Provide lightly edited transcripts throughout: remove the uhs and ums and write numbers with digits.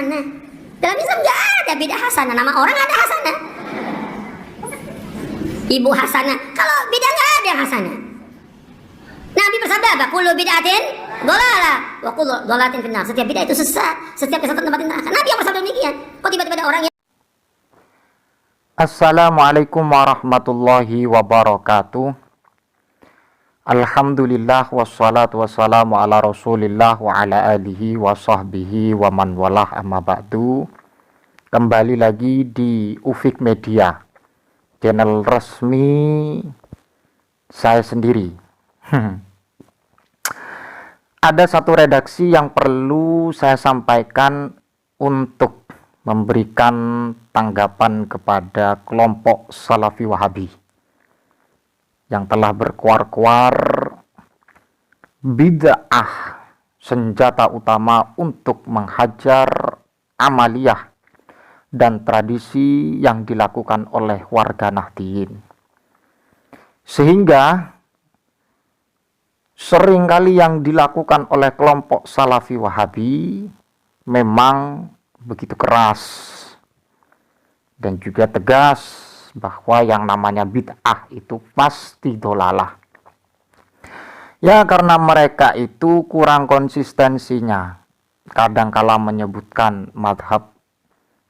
hasanah. Dalam Islam nggak ada bid'ah hasanah. Nama orang ada hasanah. Ibu hasanah. Kalau bid'ah nggak ada yang hasanah. Nabi bersabda apa? Kullu bid'atin dhalalah wa kullu dhalalatin finnar. Setiap bid'ah itu sesat, setiap kesesatan tempat neraka. Nabi yang bersabda demikian. Kok tiba-tiba ada orang yang Assalamualaikum warahmatullahi wabarakatuh. Alhamdulillah wassalatu wassalamu ala rasulillah wa ala alihi wa sahbihi wa man walah amma ba'du. Kembali lagi di Ufik Media, channel resmi saya sendiri. Ada satu redaksi yang perlu saya sampaikan untuk memberikan tanggapan kepada kelompok Salafi Wahabi yang telah berkuar-kuar bid'ah senjata utama untuk menghajar amaliyah dan tradisi yang dilakukan oleh warga Nahdliyin, sehingga seringkali yang dilakukan oleh kelompok Salafi Wahabi memang begitu keras dan juga tegas bahwa yang namanya bid'ah itu pasti dolalah. Ya, karena mereka itu kurang konsistensinya. Kadangkala menyebutkan madhab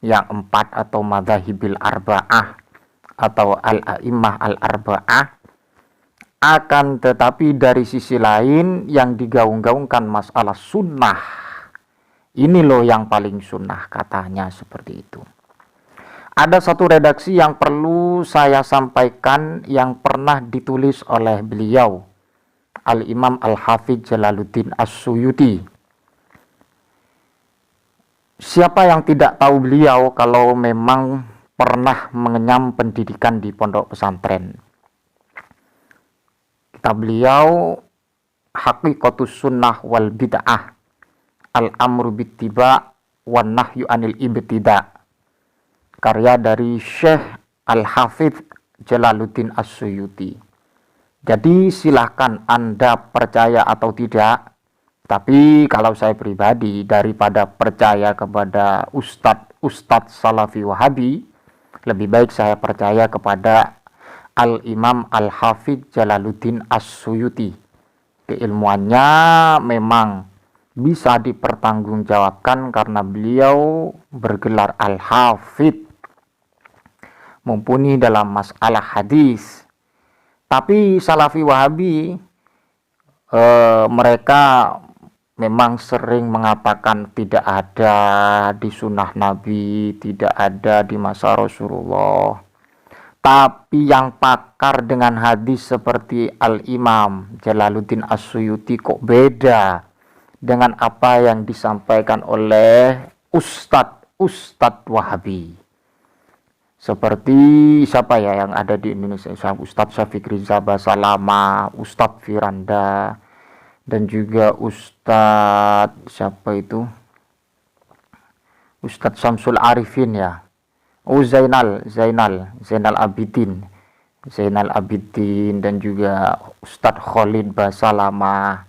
yang 4 atau madhahibil arba'ah atau al-a'immah al-arba'ah. Akan tetapi dari sisi lain yang digaung-gaungkan masalah sunnah. Ini loh yang paling sunnah, katanya seperti itu. Ada satu redaksi yang perlu saya sampaikan yang pernah ditulis oleh beliau, Al-Imam Al-Hafidz Jalaluddin As-Suyuti. Siapa yang tidak tahu beliau kalau memang pernah mengenyam pendidikan di pondok pesantren? Kitab beliau Haqiqatus Sunnah wal Bid'ah, Al-Amru Bittiba' wan Nahyu Anil Ibtida', karya dari Syekh Al-Hafidz Jalaluddin As-Suyuti. Jadi silahkan Anda percaya atau tidak, tapi kalau saya pribadi daripada percaya kepada ustadz Salafi Wahabi, lebih baik saya percaya kepada Al-Imam Al-Hafidz Jalaluddin As-Suyuti. Keilmuannya memang bisa dipertanggungjawabkan karena beliau bergelar Al-Hafidz, mumpuni dalam masalah hadis. Tapi Salafi Wahabi mereka memang sering mengatakan tidak ada di sunnah Nabi, tidak ada di masa Rasulullah. Tapi yang pakar dengan hadis seperti Al-Imam Jalaluddin As-Suyuti kok beda dengan apa yang disampaikan oleh Ustadz Wahabi. Seperti siapa ya yang ada di Indonesia? Ustadz Syafiq Riza Basalama, Ustadz Firanda, dan juga Ustadz siapa itu? Ustadz Samsul Arifin ya. Oh, Zainal Abidin, dan juga Ustadz Khalid Basalama.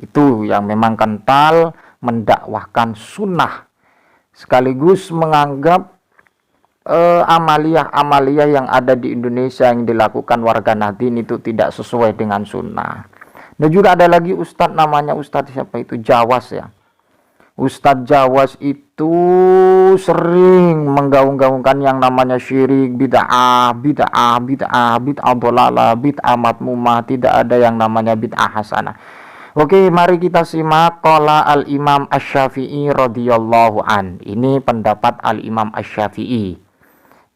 Itu yang memang kental mendakwahkan sunnah sekaligus menganggap amaliyah yang ada di Indonesia yang dilakukan warga Nahdliyin itu tidak sesuai dengan sunnah. Dan juga ada lagi ustadz namanya Ustadz siapa itu, Jawas ya. Ustadz Jawas itu sering menggaung-gaungkan yang namanya syirik, bid'ah dhalalah, bid'ah madmumah, tidak ada yang namanya bid'ah hasanah. Oke, mari kita simak qala Al-Imam Asy-Syafi'i radhiyallahu an. Ini pendapat Al-Imam Asy-Syafi'i.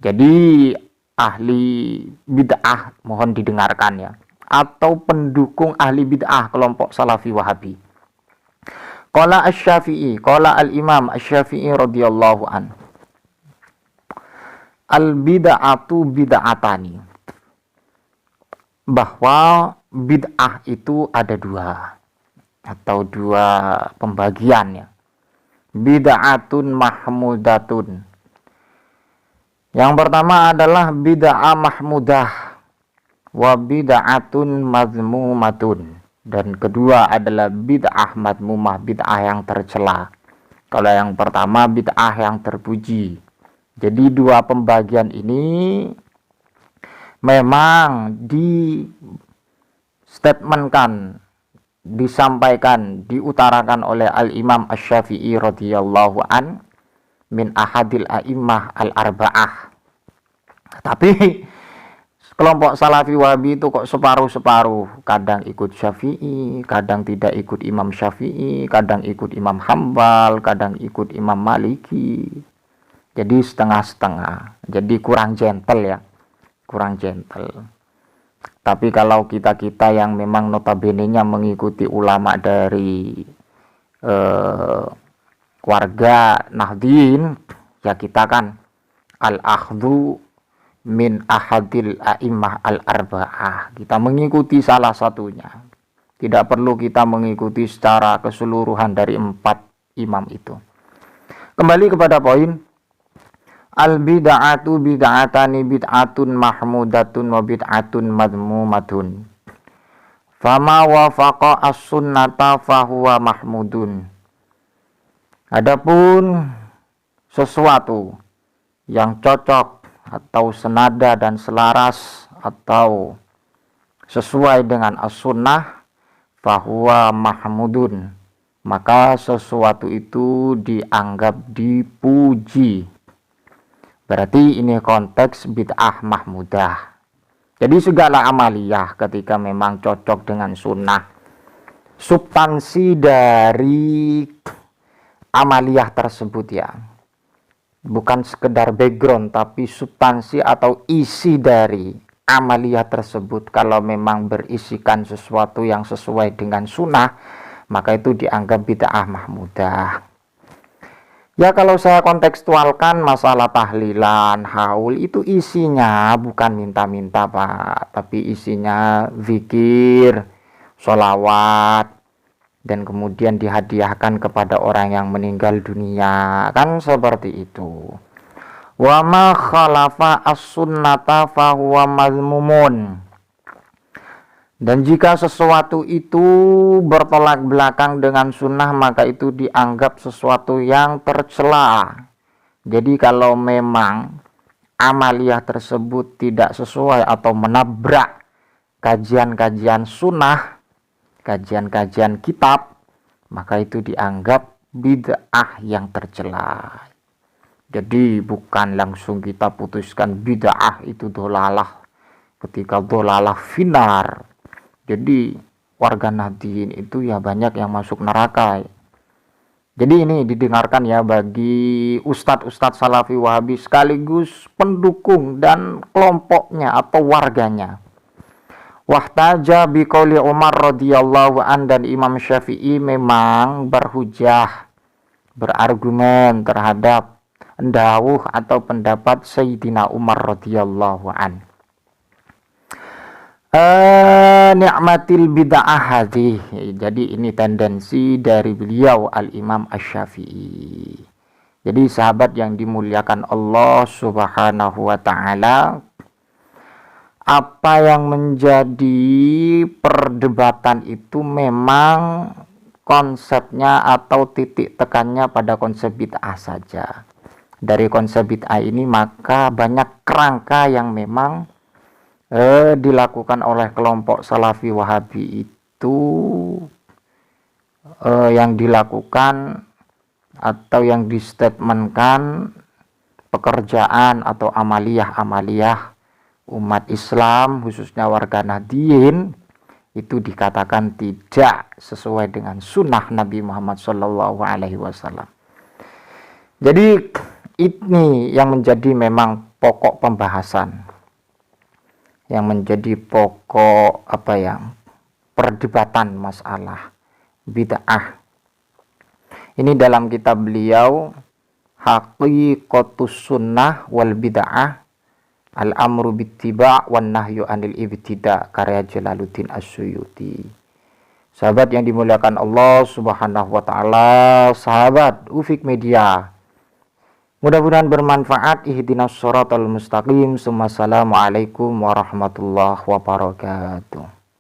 Jadi ahli bid'ah mohon didengarkan ya, atau pendukung ahli bid'ah kelompok Salafi Wahabi. Qala Asy-Syafi'i, qala Al-Imam Asy-Syafi'i radhiyallahu an. Al-bid'atu bid'atani. Bahwa bid'ah itu ada dua atau dua pembagian ya. Bid'atun mahmudatun. Yang pertama adalah bid'ah mahmudah wa bid'atun mazmumatun. Dan kedua adalah bid'ah madmumah, bid'ah yang tercela. Kalau yang pertama bid'ah yang terpuji. Jadi dua pembagian ini memang statementkan, disampaikan, diutarakan oleh Al-Imam Asy-Syafi'i radhiyallahu an min ahadil a'immah al-arba'ah. Tapi kelompok Salafi Wahabi itu kok separuh-separuh, kadang ikut Syafi'i, kadang tidak ikut Imam Syafi'i, kadang ikut Imam Hambal, kadang ikut Imam Maliki. Jadi setengah-setengah, jadi kurang gentle ya, kurang gentle. Tapi kalau kita-kita yang memang notabene-nya mengikuti ulama dari warga Nahdien, ya kita kan al-akhdhu min ahadil a'immah al-arba'ah. Kita mengikuti salah satunya. Tidak perlu kita mengikuti secara keseluruhan dari 4 imam itu. Kembali kepada poin. Al-bid'atu bid'atani bid'atun mahmudatun wa bid'atun madmumatun. Fama wafaqa as-sunnata fahuwa mahmudun. Adapun sesuatu yang cocok atau senada dan selaras atau sesuai dengan as-sunnah, fahuwa mahmudun, maka sesuatu itu dianggap dipuji. Berarti ini konteks bid'ah mahmudah. Jadi segala amaliyah ketika memang cocok dengan sunnah, substansi dari amaliyah tersebut ya, bukan sekedar background, tapi substansi atau isi dari amaliyah tersebut, kalau memang berisikan sesuatu yang sesuai dengan sunnah, maka itu dianggap bid'ah mahmudah. Ya kalau saya kontekstualkan masalah tahlilan, haul, itu isinya bukan minta-minta Pak, tapi isinya zikir, sholawat, dan kemudian dihadiahkan kepada orang yang meninggal dunia, kan seperti itu. Wa ma khalafa as-sunnata fahuwa mazmumun. Dan jika sesuatu itu bertolak belakang dengan sunnah, maka itu dianggap sesuatu yang tercela. Jadi kalau memang amaliyah tersebut tidak sesuai atau menabrak kajian-kajian sunnah, kajian-kajian kitab, maka itu dianggap bid'ah yang tercela. Jadi bukan langsung kita putuskan bid'ah itu dolalah, ketika dolalah finar. Jadi warga Nahdien itu ya banyak yang masuk neraka. Jadi ini didengarkan ya bagi ustadz-ustadz Salafi Wahabi sekaligus pendukung dan kelompoknya atau warganya. Wahtaja biqauli Umar radhiyallahu an, dan Imam Syafi'i memang berhujah, berargumen terhadap dawuh atau pendapat Sayyidina Umar radhiyallahu an. Ni'matil bid'ah hadih. Jadi ini tendensi dari beliau Al-Imam Asy-Syafi'i. Jadi sahabat yang dimuliakan Allah Subhanahu wa taala, apa yang menjadi perdebatan itu memang konsepnya atau titik tekannya pada konsep bid'ah saja. Dari konsep bid'ah ini maka banyak kerangka yang memang dilakukan oleh kelompok Salafi Wahabi itu, yang dilakukan atau yang distatementkan pekerjaan atau amaliyah umat Islam khususnya warga Nahdien itu dikatakan tidak sesuai dengan sunnah Nabi Muhammad SAW. Jadi ini yang menjadi memang pokok pembahasan, yang menjadi pokok perdebatan masalah bid'ah. Ini dalam kitab beliau Haqiqatus Sunnah wal Bid'ah, Al-Amru Bittiba' wan Nahyu Anil Ibtida', karya Jalaluddin As-Suyuti. Sahabat yang dimuliakan Allah Subhanahu wa taala, sahabat Ufik Media, mudah-mudahan bermanfaat. Ihdinas shiratal mustaqim. Assalamualaikum warahmatullahi wabarakatuh.